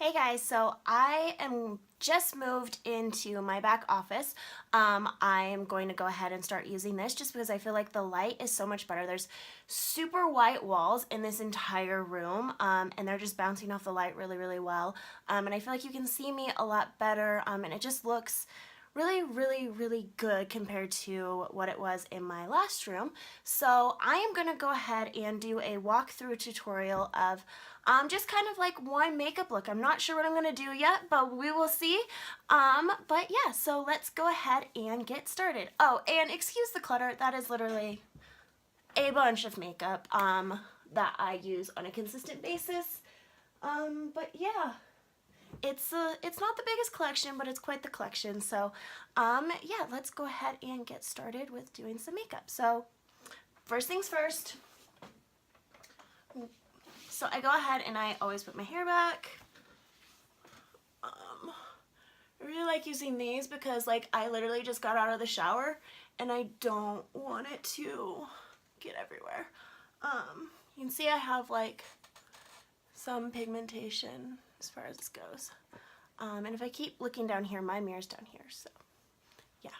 Hey guys, so I am just moved into my back office. I am going to go ahead and start using this just because I feel like the light is so much better. There's super white walls in this entire room, and they're just bouncing off the light really well. And I feel like you can see me a lot better, and it just looks really good compared to what it was in my last room. So I am going to go ahead and do a walkthrough tutorial of just kind of like one makeup look. I'm not sure what I'm going to do yet, but we will see. But yeah, so let's go ahead and get started. Oh, and excuse the clutter. That is literally a bunch of makeup that I use on a consistent basis. But yeah. It's not the biggest collection, but it's quite the collection. So, yeah, let's go ahead and get started with doing some makeup. So, first things first. So I go ahead and I always put my hair back. I really like using these because, like, I literally just got out of the shower and I don't want it to get everywhere. You can see I have, like, some pigmentation as far as this goes. And if I keep looking down here, my mirror's down here, so yeah.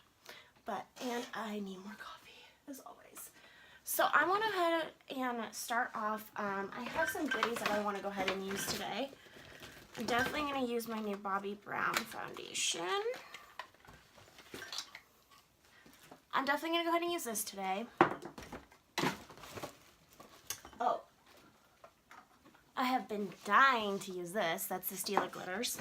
And I need more coffee, as always. So I want to go ahead and start off, I have some goodies that I want to go ahead and use today. I'm definitely going to use my new Bobbi Brown foundation. I'm definitely going to go ahead and use this today. Oh. I have been dying to use this. That's the Stila Glitters.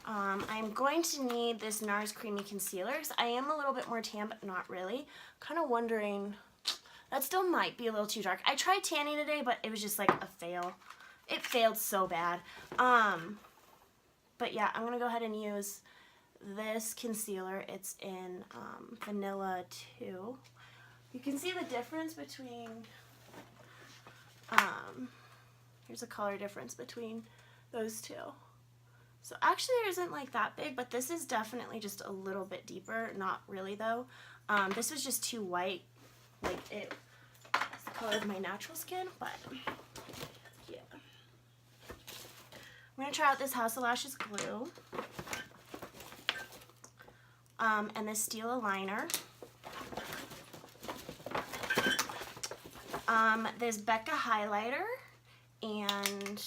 I'm going to need this NARS Creamy Concealer because I am a little bit more tan, but not really. Kind of wondering, that still might be a little too dark. I tried tanning today, but it was just like a fail. It failed so bad. But yeah, I'm going to go ahead and use this concealer. It's in Vanilla 2. You can see the difference between... here's a color difference between those two. So actually there isn't like that big, but this is definitely just a little bit deeper. Not really though. This was just too white. Like it's the color of my natural skin, but yeah. I'm going to try out this House of Lashes glue. And this Stila liner. This Becca highlighter and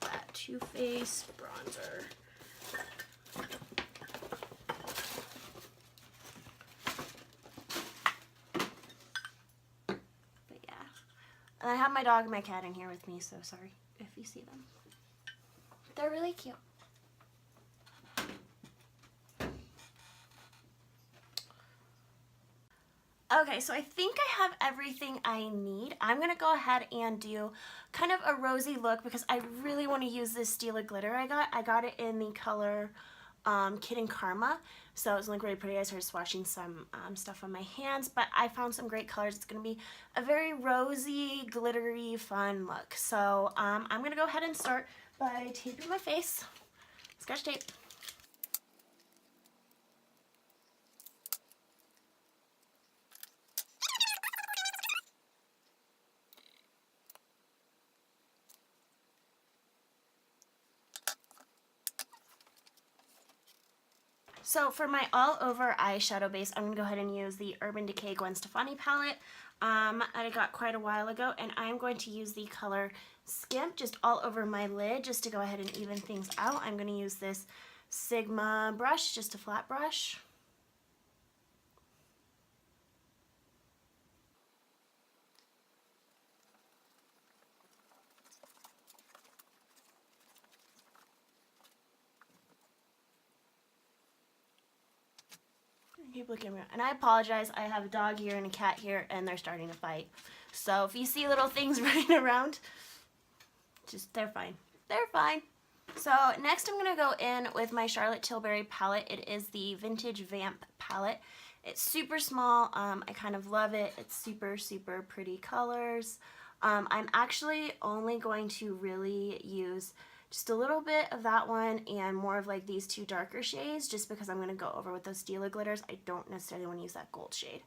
that Too Faced bronzer. But yeah. And I have my dog and my cat in here with me, so sorry if you see them. They're really cute. Okay, so I think I have everything I need. I'm going to go ahead and do kind of a rosy look because I really want to use this Stila glitter I got. I got it in the color Kid and Karma, so it's looking really pretty. I started swatching some stuff on my hands, but I found some great colors. It's going to be a very rosy, glittery, fun look. So I'm going to go ahead and start by taping my face. Scotch tape. So for my all over eyeshadow base, I'm going to go ahead and use the Urban Decay Gwen Stefani palette I got quite a while ago, and I'm going to use the color Skimp just all over my lid just to go ahead and even things out. I'm going to use this Sigma brush, just a flat brush. Keep looking around. And I apologize, I have a dog here and a cat here and they're starting to fight. So if you see little things running around, just they're fine. They're fine. So next I'm going to go in with my Charlotte Tilbury palette. It is the Vintage Vamp palette. It's super small. I kind of love it. It's super pretty colors. I'm actually only going to really use just a little bit of that one and more of like these two darker shades just because I'm going to go over with those Stila glitters. I don't necessarily want to use that gold shade.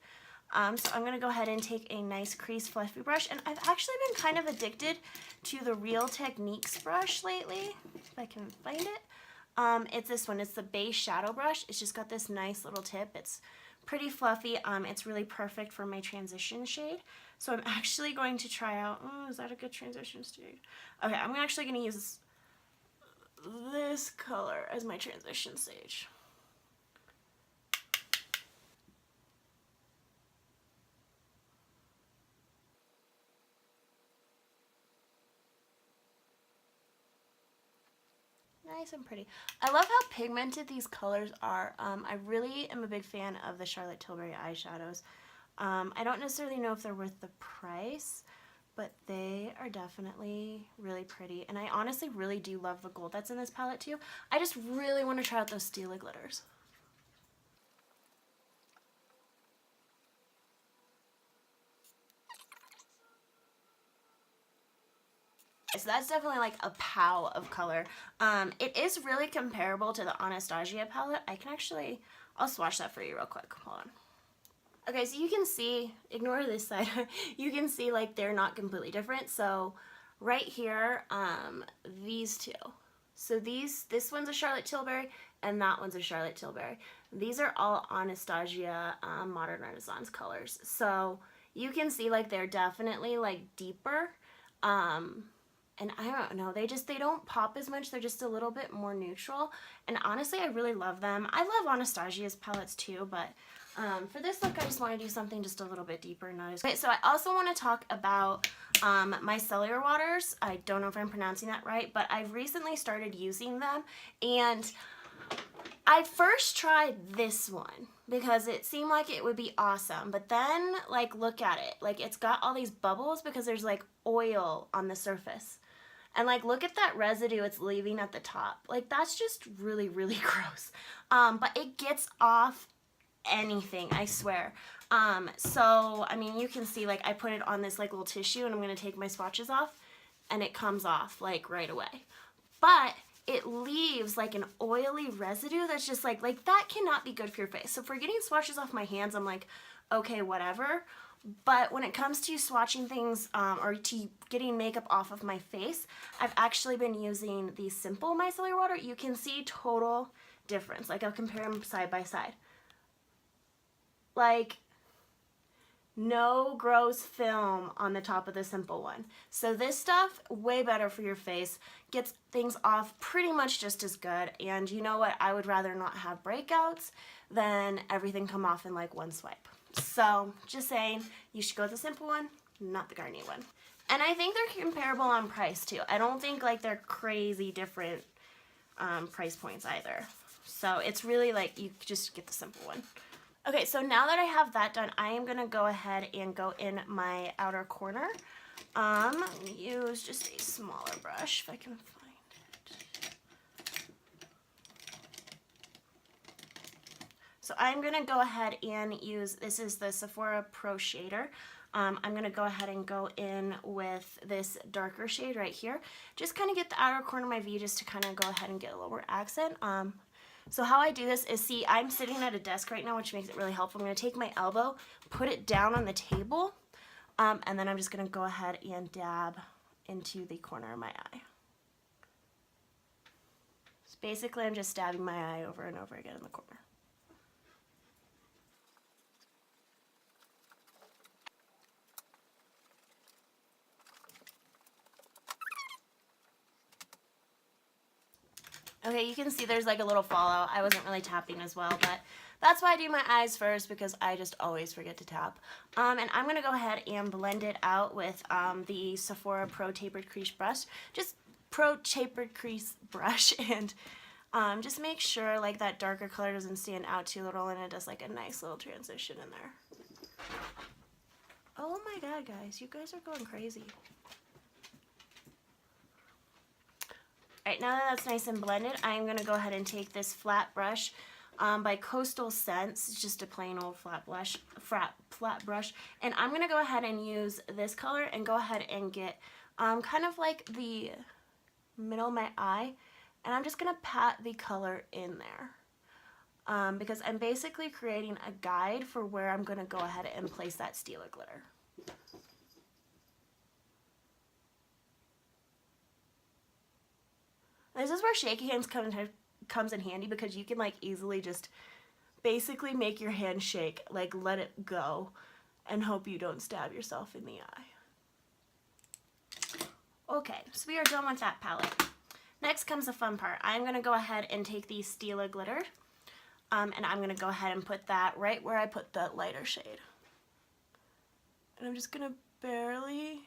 So I'm going to go ahead and take a nice crease fluffy brush. And I've actually been kind of addicted to the Real Techniques brush lately, if I can find it. It's this one. It's the base shadow brush. It's just got this nice little tip. It's pretty fluffy. It's really perfect for my transition shade. So I'm actually going to try out, oh, is that a good transition shade? Okay, I'm actually going to use this color as my transition stage. Nice and pretty. I love how pigmented these colors are. I really am a big fan of the Charlotte Tilbury eyeshadows. I don't necessarily know if they're worth the price, but they are definitely really pretty. And I honestly really do love the gold that's in this palette too. I just really want to try out those Stila glitters. So that's definitely like a pow of color. It is really comparable to the Anastasia palette. I'll swatch that for you real quick. Hold on. Okay, so you can see, ignore this side, you can see like they're not completely different. So right here, these two. So this one's a Charlotte Tilbury and that one's a Charlotte Tilbury. These are all Anastasia Modern Renaissance colors. So you can see like they're definitely like deeper. And I don't know, they don't pop as much. They're just a little bit more neutral. And honestly, I really love them. I love Anastasia's palettes too, but for this look, I just want to do something just a little bit deeper. Okay, so I also want to talk about my cellular waters. I don't know if I'm pronouncing that right, but I've recently started using them. And I first tried this one because it seemed like it would be awesome. But then, like, look at it. Like, it's got all these bubbles because there's, like, oil on the surface. And, like, look at that residue it's leaving at the top. Like, that's just really, really gross. But it gets off anything, I swear. So, I mean, you can see, like, I put it on this, like, little tissue, and I'm going to take my swatches off, and it comes off, like, right away. But it leaves, like, an oily residue that's just, like, that cannot be good for your face. So for getting swatches off my hands, I'm like, okay, whatever. But when it comes to swatching things or to getting makeup off of my face, I've actually been using the Simple Micellar Water. You can see total difference. Like, I'll compare them side by side. Like, no gross film on the top of the Simple one. So this stuff, way better for your face. Gets things off pretty much just as good. And you know what? I would rather not have breakouts than everything come off in, like, one swipe. So, just saying, you should go with the Simple one, not the Garnier one. And I think they're comparable on price, too. I don't think, like, they're crazy different price points either. So, it's really, like, you just get the Simple one. Okay, so now that I have that done, I am going to go ahead and go in my outer corner. I'm going to use just a smaller brush, if I can find it. So I'm going to go ahead and use, this is the Sephora Pro Shader. I'm going to go ahead and go in with this darker shade right here. Just kind of get the outer corner of my V just to kind of go ahead and get a little more accent. So how I do this is, see, I'm sitting at a desk right now, which makes it really helpful. I'm going to take my elbow, put it down on the table, and then I'm just going to go ahead and dab into the corner of my eye. So basically, I'm just dabbing my eye over and over again in the corner. Okay, you can see there's like a little fallout. I wasn't really tapping as well, but that's why I do my eyes first, because I just always forget to tap. And I'm going to go ahead and blend it out with the Sephora Pro Tapered Crease Brush. Just Pro Tapered Crease Brush, and just make sure like that darker color doesn't stand out too little, and it does like a nice little transition in there. Oh my god, guys, you guys are going crazy. Alright, now that that's nice and blended, I'm going to go ahead and take this flat brush by Coastal Scents. It's just a plain old flat brush. And I'm going to go ahead and use this color and go ahead and get kind of like the middle of my eye. And I'm just going to pat the color in there. because I'm basically creating a guide for where I'm going to go ahead and place that Stila glitter. This is where shaky hands comes in handy, because you can like easily just basically make your hand shake, like let it go, and hope you don't stab yourself in the eye. Okay, so we are done with that palette. Next comes the fun part. I'm going to go ahead and take the Stila glitter, and I'm going to go ahead and put that right where I put the lighter shade. And I'm just going to barely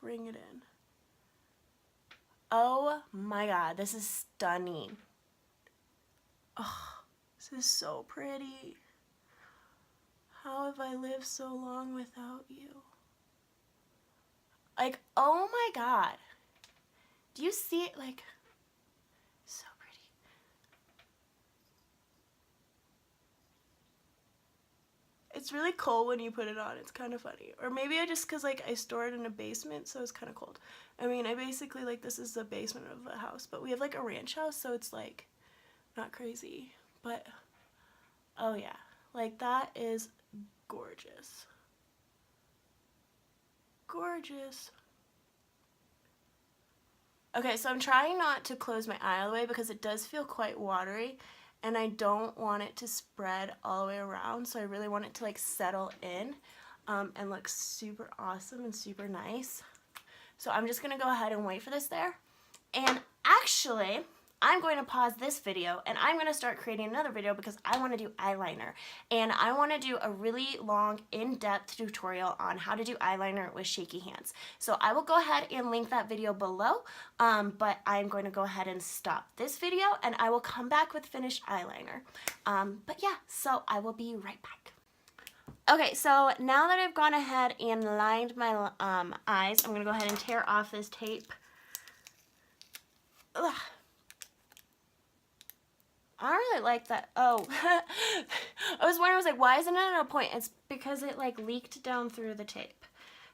bring it in. Oh my god, this is stunning. Oh, this is so pretty. How have I lived so long without you? Like, oh my god. Do you see it? Like, so pretty. It's really cold when you put it on. It's kind of funny. Or maybe because like I store it in a basement, so it's kind of cold. I mean, I basically, like, this is the basement of the house, but we have like a ranch house, so it's like not crazy. But, oh yeah. Like, that is gorgeous. Gorgeous. Okay, so I'm trying not to close my eye all the way because it does feel quite watery, and I don't want it to spread all the way around, so I really want it to like settle in and look super awesome and super nice. So I'm just going to go ahead and wait for this there. And actually, I'm going to pause this video and I'm going to start creating another video because I want to do eyeliner. And I want to do a really long, in-depth tutorial on how to do eyeliner with shaky hands. So I will go ahead and link that video below, but I'm going to go ahead and stop this video and I will come back with finished eyeliner. But yeah, so I will be right back. Okay, so now that I've gone ahead and lined my eyes, I'm going to go ahead and tear off this tape. Ugh. I don't really like that. Oh, I was wondering, I was like, why isn't it at a point? It's because it like leaked down through the tape.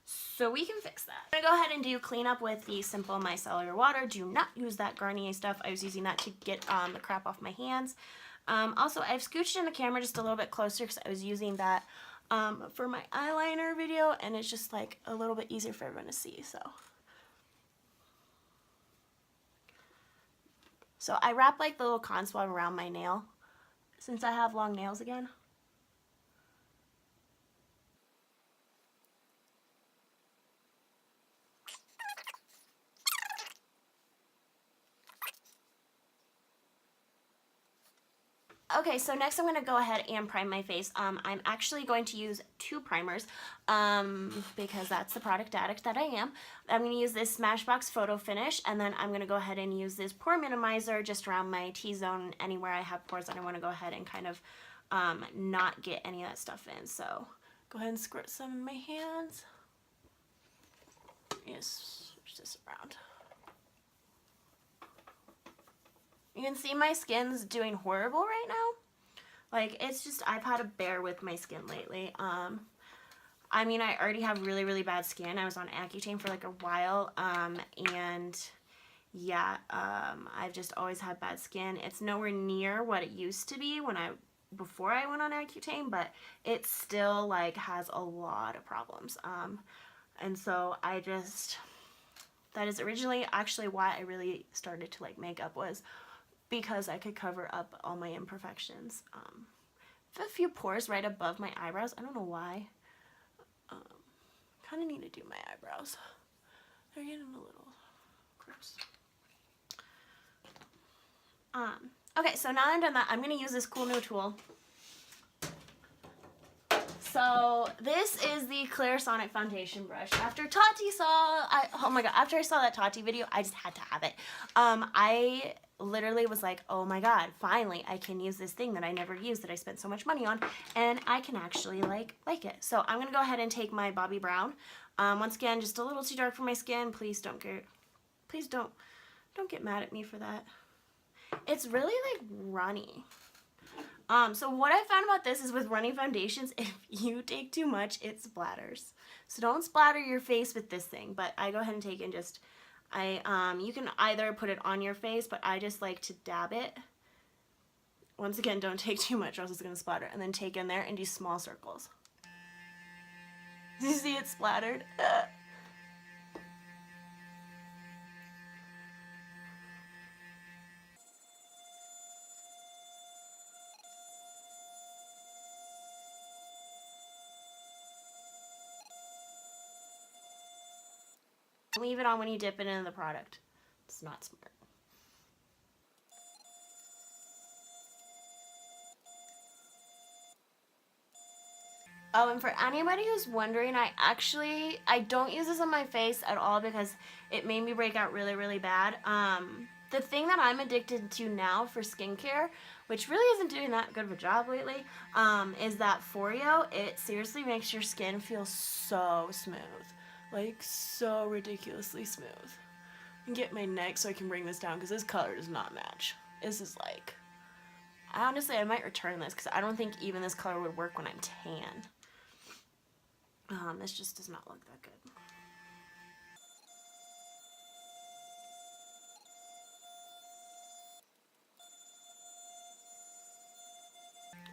So we can fix that. I'm going to go ahead and do cleanup with the Simple Micellar Water. Do not use that Garnier stuff. I was using that to get the crap off my hands. Also, I've scooched in the camera just a little bit closer because I was using that for my eyeliner video, and it's just like a little bit easier for everyone to see. So I wrap like the little con swab around my nail since I have long nails again. Okay, so next I'm going to go ahead and prime my face. I'm actually going to use 2 primers because that's the product addict that I am. I'm going to use this Smashbox Photo Finish, and then I'm going to go ahead and use this pore minimizer just around my T-zone, anywhere I have pores that I want to go ahead and kind of not get any of that stuff in. So go ahead and squirt some in my hands. Just switch this around. You can see my skin's doing horrible right now. Like, it's just, I've had to bear with my skin lately. I mean, I already have really, really bad skin. I was on Accutane for like a while, and yeah, I've just always had bad skin. It's nowhere near what it used to be before I went on Accutane, but it still like has a lot of problems. And so that is originally actually why I really started to like makeup, was because I could cover up all my imperfections. I have a few pores right above my eyebrows. I don't know why. Kind of need to do my eyebrows. They're getting a little gross. Okay, so now that I'm done that, I'm going to use this cool new tool. So this is the Clarisonic foundation brush. After I saw that Tati video, I just had to have it. I literally was like, oh my god, finally I can use this thing that I never used, that I spent so much money on, and I can actually like it. So I'm gonna go ahead and take my Bobbi Brown. Once again, just a little too dark for my skin. Please don't get mad at me for that. It's really like runny. So what I found about this is, with runny foundations, if you take too much, it splatters. So don't splatter your face with this thing, but I go ahead and take and just, you can either put it on your face, but I just like to dab it Once again, don't take too much or else it's going to splatter. And then take in there and do small circles. Do you see it splattered? Leave it on when you dip it into the product. It's not smart. Oh, and for anybody who's wondering, I don't use this on my face at all because it made me break out really, really bad. The thing that I'm addicted to now for skincare, which really isn't doing that good of a job lately, is that Foreo. It seriously makes your skin feel so smooth. Like, so ridiculously smooth. I can get my neck so I can bring this down because this color does not match. This is like... Honestly, I might return this because I don't think even this color would work when I'm tan. This just does not look that good.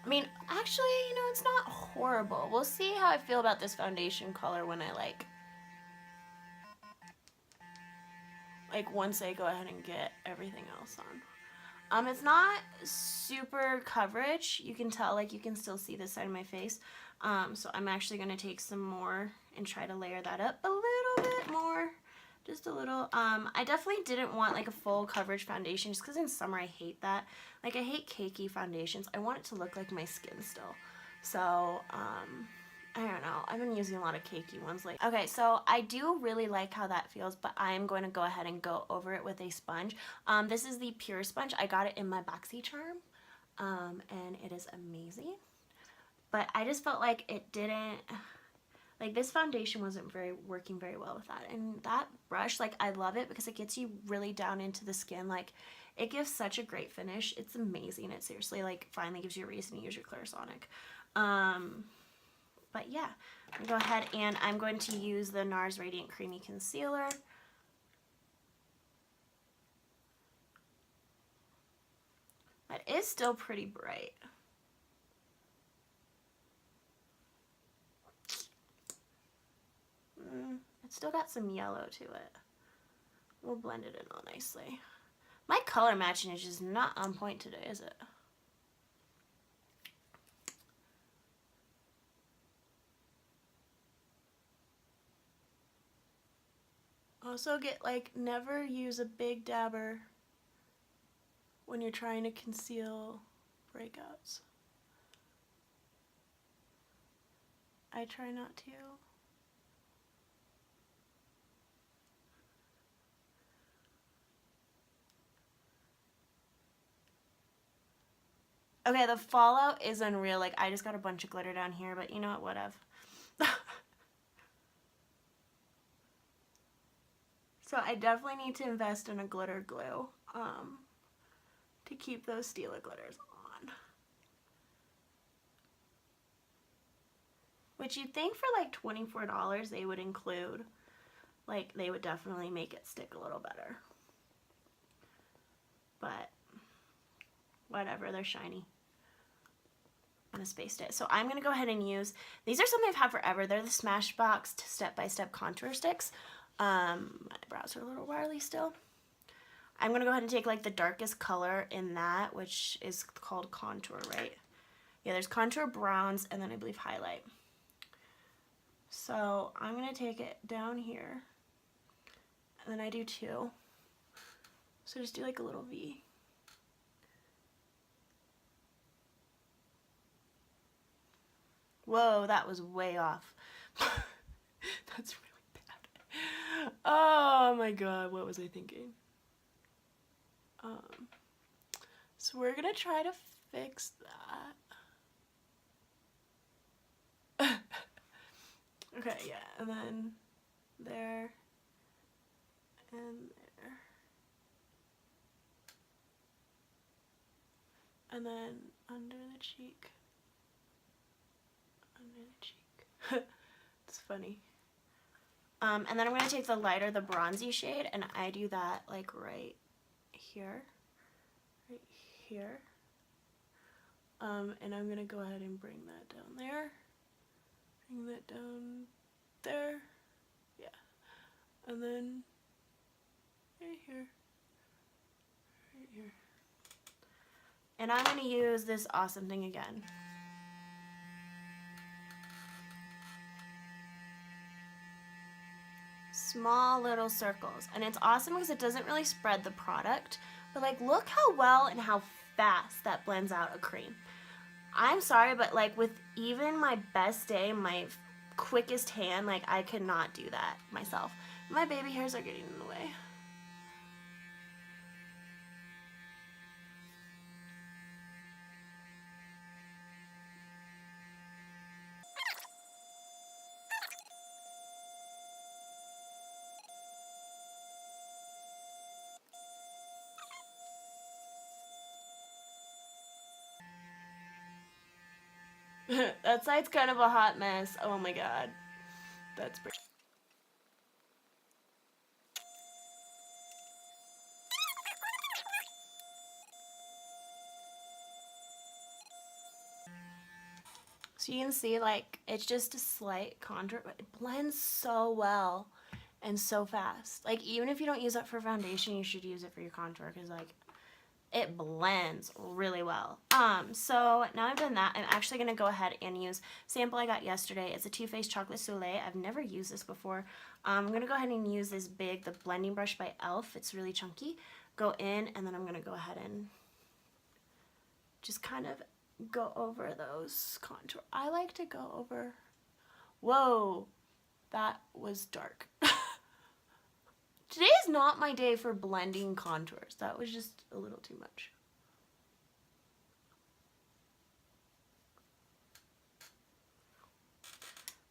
I mean, actually, you know, it's not horrible. We'll see how I feel about this foundation color when I once I go ahead and get everything else on. It's not super coverage. You can tell, like, you can still see this side of my face. So I'm actually going to take some more and try to layer that up a little bit more. Just a little. I definitely didn't want, like, a full coverage foundation just because in summer I hate that. Like, I hate cakey foundations. I want it to look like my skin still. So, I don't know. I've been using a lot of cakey ones lately. Okay, so I do really like how that feels, but I am going to go ahead and go over it with a sponge. This is the Pure Sponge. I got it in my BoxyCharm, and it is amazing. But I just felt like it didn't, like this foundation wasn't working very well with that. And that brush, like I love it because it gets you really down into the skin. Like it gives such a great finish. It's amazing. It seriously like finally gives you a reason to use your Clarisonic. But yeah, I'm gonna go ahead and I'm going to use the NARS Radiant Creamy Concealer. That is still pretty bright. It's still got some yellow to it. We'll blend it in all nicely. My color matching is just not on point today, is it? Also never use a big dabber when you're trying to conceal breakouts. I try not to. Okay, the fallout is unreal. Like, I just got a bunch of glitter down here, but you know what, whatever. So I definitely need to invest in a glitter glue to keep those Stila glitters on. Which you'd think for like $24 they would include. Like, they would definitely make it stick a little better. But whatever, they're shiny. I spaced it. So I'm going to go ahead and use, these are something I've had forever. They're the Smashbox Step-by-Step Contour Sticks. My brows are a little wily still. I'm going to go ahead and take like the darkest color in that, which is called Contour, right? Yeah, there's Contour, Browns, and then I believe Highlight. So I'm going to take it down here, and then I do two. So just do like a little V. Whoa, that was way off. That's really bad. Oh my god, what was I thinking? So we're gonna try to fix that. Okay, yeah, and then there, and there. And then under the cheek. Under the cheek. It's funny. And then I'm going to take the lighter, the bronzy shade, and I do that like right here. Right here. And I'm gonna go ahead and bring that down there. Bring that down there. Yeah. And then right here. Right here. And I'm gonna use this awesome thing again. Small little circles. And it's awesome because it doesn't really spread the product, but like look how well and how fast that blends out a cream. I'm sorry, but like with even my best day, my quickest hand, like I could not do that myself. My baby hairs are getting in the way. That side's kind of a hot mess. Oh my god. That's pretty. So you can see like it's just a slight contour, but it blends so well and so fast. Like even if you don't use it for foundation, you should use it for your contour because like it blends really well. So now I've done that, I'm actually going to go ahead and use sample I got yesterday. It's a Too Faced Chocolate Soleil. I've never used this before. I'm going to go ahead and use this the blending brush by e.l.f. It's really chunky. Go in, and then I'm going to go ahead and just kind of go over those contour. I like to go over. Whoa, that was dark. Today is not my day for blending contours. That was just a little too much.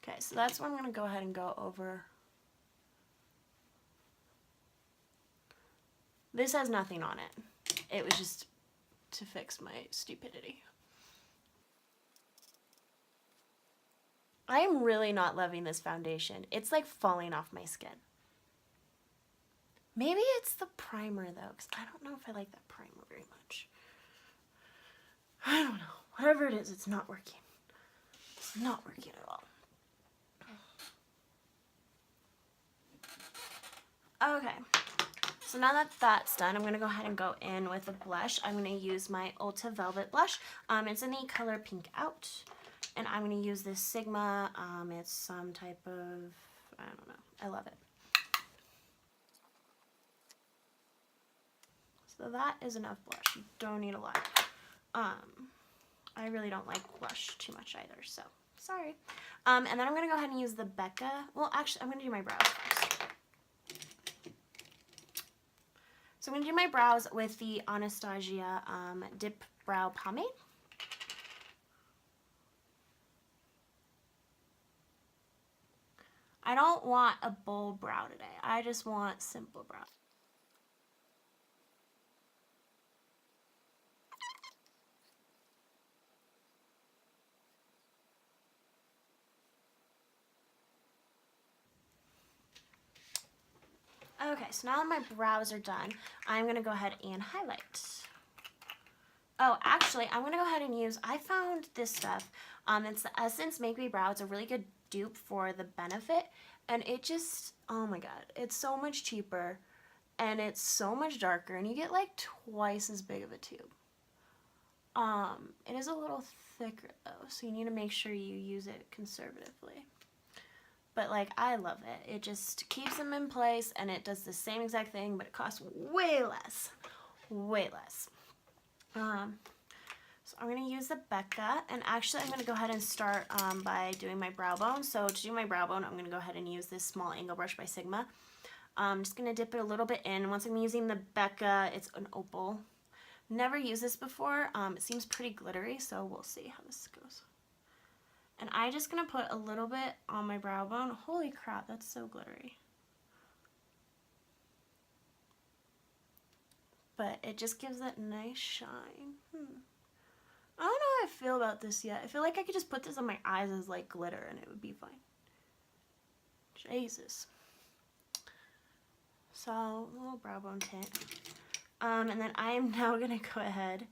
Okay, so that's where I'm going to go ahead and go over. This has nothing on it. It was just to fix my stupidity. I am really not loving this foundation. It's like falling off my skin. Maybe it's the primer though, because I don't know if I like that primer very much. I don't know. Whatever it is, it's not working. It's not working at all. Okay, so now that that's done, I'm going to go ahead and go in with a blush. I'm going to use my Ulta Velvet blush. It's in the color Pink Out. And I'm going to use this Sigma. It's some type of, I don't know. I love it. So that is enough blush. You don't need a lot. I really don't like blush too much either, so sorry. And then I'm going to go ahead and use the Becca. Well, actually, I'm going to do my brows first. So I'm going to do my brows with the Anastasia Dip Brow Pomade. I don't want a bold brow today. I just want simple brows. Okay, so now that my brows are done, I'm going to go ahead and highlight. Oh, actually, I'm going to go ahead and use, I found this stuff. It's the Essence Make Me Brow. It's a really good dupe for the Benefit. And it just, oh my god, it's so much cheaper. And it's so much darker. And you get like twice as big of a tube. It is a little thicker though, so you need to make sure you use it conservatively. But like, I love it. It just keeps them in place, and it does the same exact thing, but it costs way less. Way less. So I'm going to use the Becca, and actually I'm going to go ahead and start by doing my brow bone. So to do my brow bone, I'm going to go ahead and use this small angle brush by Sigma. I'm just going to dip it a little bit in. Once I'm using the Becca, it's an opal. Never used this before. It seems pretty glittery, so we'll see how this goes. And I'm just going to put a little bit on my brow bone. Holy crap, that's so glittery. But it just gives that nice shine. I don't know how I feel about this yet. I feel like I could just put this on my eyes as like glitter and it would be fine. Jesus. So, a little brow bone tint. And then I am now going to go ahead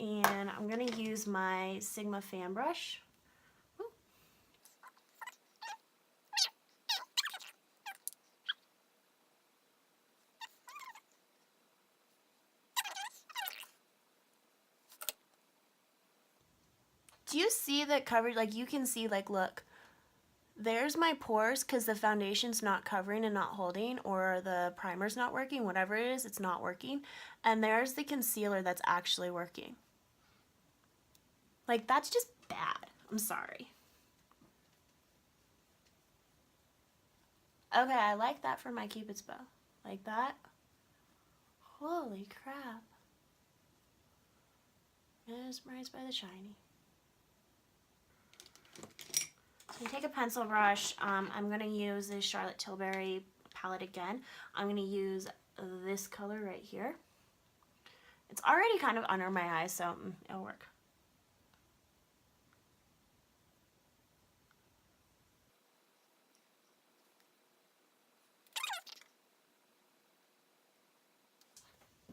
And I'm going to use my Sigma fan brush. Ooh. Do you see the coverage? Like, you can see, like, look, there's my pores because the foundation's not covering and not holding, or the primer's not working, whatever it is, it's not working. And there's the concealer that's actually working. Like, that's just bad. I'm sorry. Okay, I like that for my Cupid's bow. Like that. Holy crap. Mesmerized by the shiny. So I take a pencil brush. I'm going to use this Charlotte Tilbury palette again. I'm going to use this color right here. It's already kind of under my eyes, so it'll work.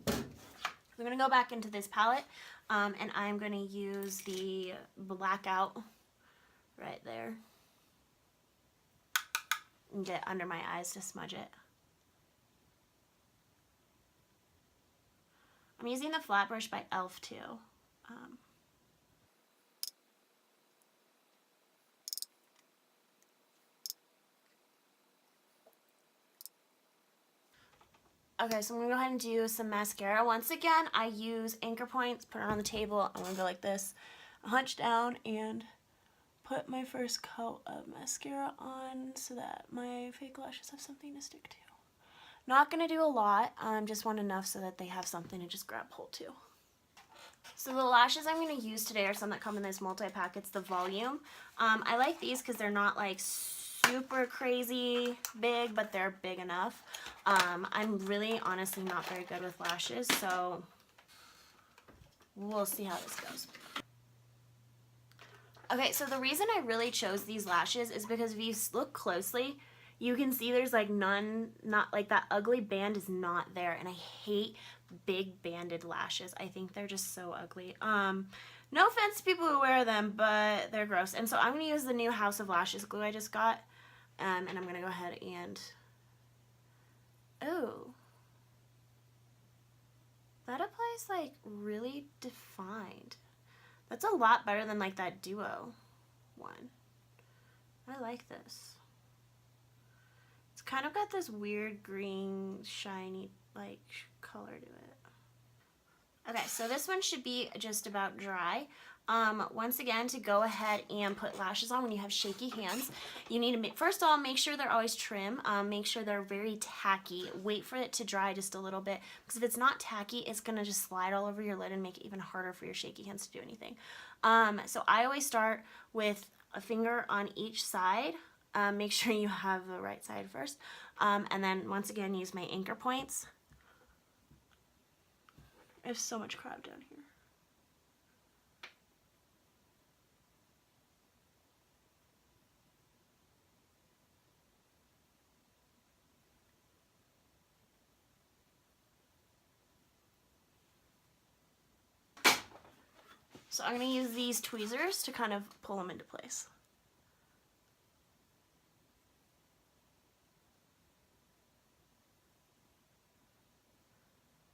I'm going to go back into this palette, and I'm going to use the blackout right there and get under my eyes to smudge it. I'm using the flat brush by e.l.f. too. Okay, so I'm going to go ahead and do some mascara. Once again, I use anchor points, put it on the table. I'm going to go like this, hunch down, and put my first coat of mascara on so that my fake lashes have something to stick to. Not going to do a lot, just want enough so that they have something to just grab hold to. So the lashes I'm going to use today are some that come in this multi-pack. It's the Volume. I like these because they're not like super crazy big, but they're big enough. I'm really honestly not very good with lashes, so we'll see how this goes. Okay, so the reason I really chose these lashes is because if you look closely, you can see there's like not like that ugly band is not there, and I hate big banded lashes. I think they're just so ugly. No offense to people who wear them, but they're gross. And so I'm going to use the new House of Lashes glue I just got, and I'm going to go ahead and, oh, that applies like really defined. That's a lot better than like that Duo one. I like this. It's kind of got this weird green, shiny, like, color to it. Okay, so this one should be just about dry. Once again, to go ahead and put lashes on when you have shaky hands, you need to, first of all, make sure they're always trim. Make sure they're very tacky. Wait for it to dry just a little bit, because if it's not tacky, it's going to just slide all over your lid and make it even harder for your shaky hands to do anything. So I always start with a finger on each side. Make sure you have the right side first. And then, once again, use my anchor points. I have so much crap down here. So I'm going to use these tweezers to kind of pull them into place.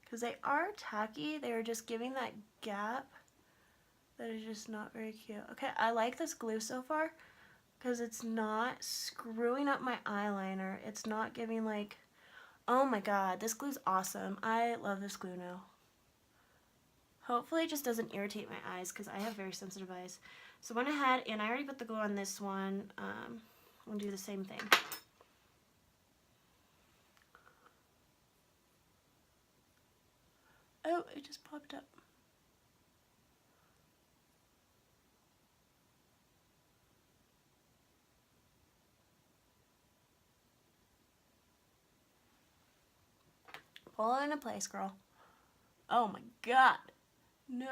Because they are tacky, they're just giving that gap that is just not very cute. Okay, I like this glue so far because it's not screwing up my eyeliner. It's not giving like, oh my god, this glue's awesome. I love this glue now. Hopefully it just doesn't irritate my eyes because I have very sensitive eyes. So I went ahead and I already put the glue on this one. I'm going to do the same thing. Oh, it just popped up. Pull it into place, girl. Oh my god. No.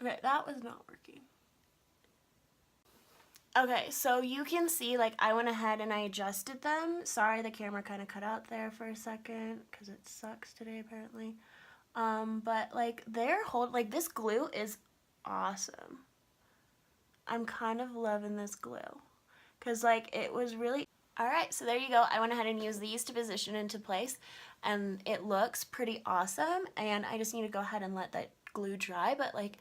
Okay, that was not working. Okay, so you can see, like, I went ahead and I adjusted them. Sorry, the camera kind of cut out there for a second because it sucks today apparently. But like like this glue is awesome. I'm kind of loving this glue because like it was really, all right, so there you go. I went ahead and used these to position into place and it looks pretty awesome, and I just need to go ahead and let that glue dry. But like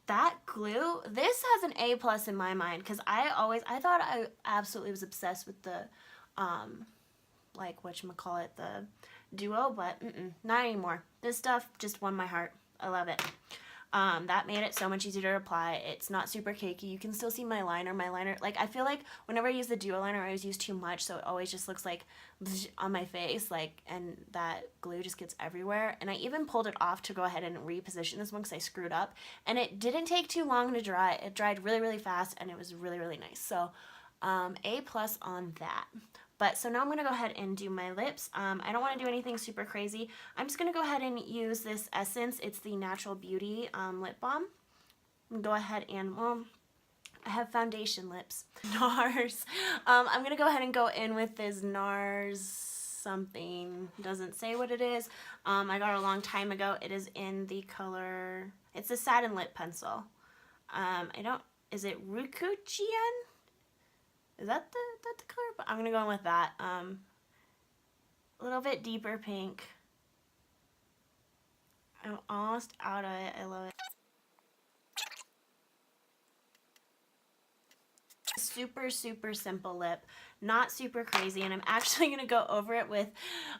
that glue, this has an A+ in my mind because I thought I absolutely was obsessed with the like whatchamacallit, the duo, but not anymore. This stuff just won my heart. I love it. That made it so much easier to apply. It's not super cakey. You can still see my liner. Like, I feel like whenever I use the duo liner, I always use too much, so it always just looks like on my face, like, and that glue just gets everywhere. And I even pulled it off to go ahead and reposition this one because I screwed up, and it didn't take too long to dry. It dried really, really fast, and it was really, really nice. So, A+ on that. But so now I'm going to go ahead and do my lips. I don't want to do anything super crazy. I'm just going to go ahead and use this Essence. It's the Natural Beauty lip balm. Go ahead and, well, I have foundation lips. NARS. I'm going to go ahead and go in with this NARS something. Doesn't say what it is. I got it a long time ago. It is in the color, it's a satin lip pencil. Is it Rukuchian? Is that the color? But I'm gonna go in with that. A little bit deeper pink. I'm almost out of it. I love it. Super, super simple lip. Not super crazy, and I'm actually gonna go over it with,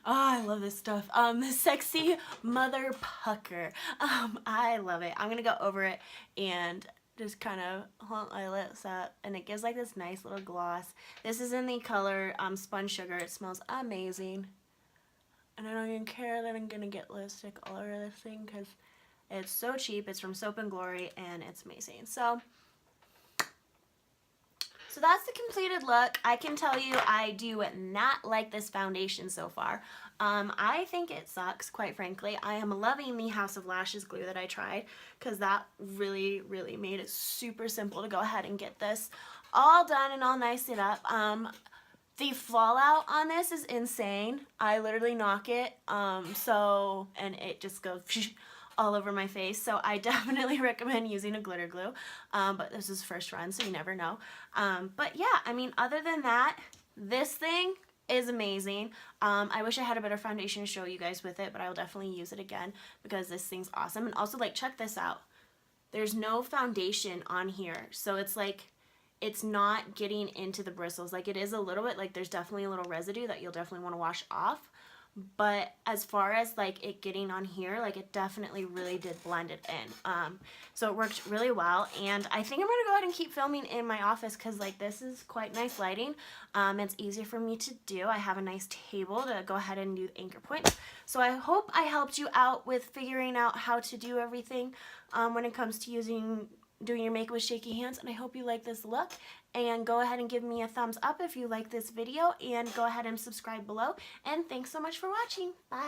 oh, I love this stuff. The Sexy Mother Pucker. I love it. I'm gonna go over it and just kind of hold my lips up, and it gives like this nice little gloss. This is in the color Spun Sugar. It smells amazing, and I don't even care that I'm gonna get lipstick all over this thing because it's so cheap. It's from Soap and Glory, and it's amazing. So that's the completed look. I can tell you I do not like this foundation so far. I think it sucks, quite frankly. I am loving the House of Lashes glue that I tried because that really, really made it super simple to go ahead and get this all done and all niced it up. The fallout on this is insane. I literally knock it, and it just goes all over my face. So I definitely recommend using a glitter glue, but this is first run, so you never know. But yeah, I mean, other than that, this thing is amazing. I wish I had a better foundation to show you guys with it, but I will definitely use it again because this thing's awesome. And also, like, check this out. There's no foundation on here, so it's like, it's not getting into the bristles. Like, it is a little bit, like, there's definitely a little residue that you'll definitely want to wash off. But as far as like it getting on here, like it definitely really did blend it in. So it worked really well, and I think I'm gonna go ahead and keep filming in my office because like this is quite nice lighting. It's easier for me to do. I have a nice table to go ahead and do anchor points. So I hope I helped you out with figuring out how to do everything when it comes to doing your makeup with shaky hands, and I hope you like this look. And go ahead and give me a thumbs up if you like this video, and go ahead and subscribe below. And thanks so much for watching. Bye.